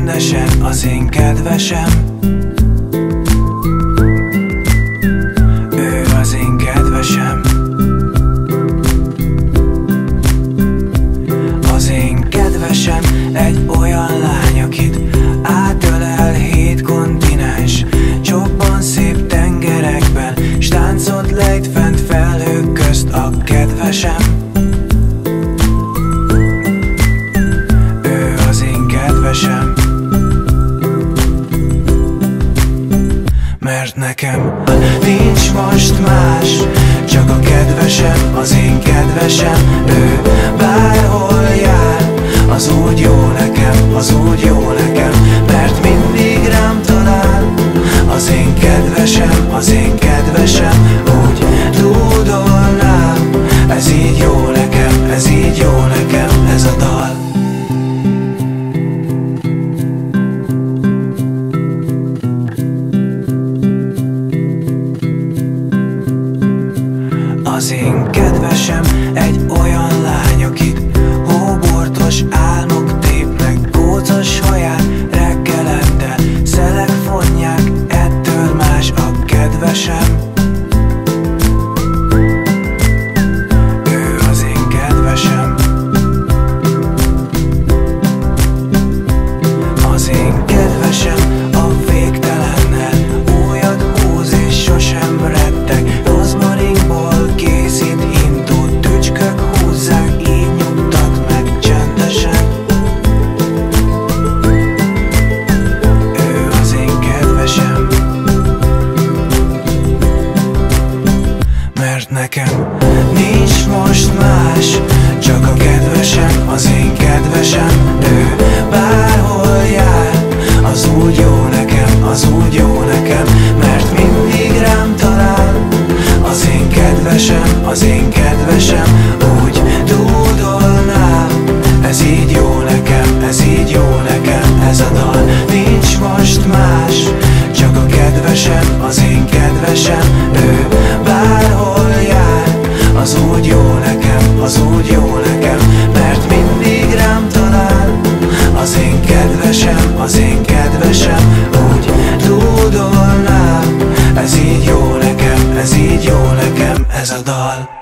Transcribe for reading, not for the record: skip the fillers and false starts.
csendesen az én kedvesem. Ő az én kedvesem. Az én kedvesem egy olyan lány, akit átölel 7 kontinens, csobban szép tengerekben, s táncot lejt fent felhők közt. A kedvesem, ő az én kedvesem. Mert nekem nincs most más, csak a kedvesem, az én kedvesem. Ő bárhol jár, az úgy jó nekem, az úgy jó nekem, mert mindig rám talál. Az én kedvesem, az én kedvesem, úgy dúdolnám. Ez így jó nekem, ez így jó nekem, ez a dal. Az én kedvesem egy olyan lány, akit hóbortos álmok tépnek, kócos haját reggelente szelek fonják, ettől más a kedvesem. Ő az én kedvesem. Az én kedvesem a végtelennel újat húz és sosem retteg. Rozmarinból készít intót, tücskök húzzák, így nyugtat meg csendesen. Ő az én kedvesem. Mert nekem nincs most más, csak a kedvesem, az én kedvesem. Ő bárhol jár, az úgy jó nekem, az úgy jó nekem, mert mindig rám talál. Az én kedvesem, az én kedvesem, úgy dúdolnám. Ez így jó nekem, ez így jó nekem, ez a dal. Nincs most más, csak a kedvesem, az én kedvesem. Ő bárhol jár, az úgy jó nekem, az úgy jó nekem, mert mindig rám talál. Az én kedvesem, az én kedvesem, úgy dúdolnám. Ez így jó nekem, ez így jó nekem, ez a dal.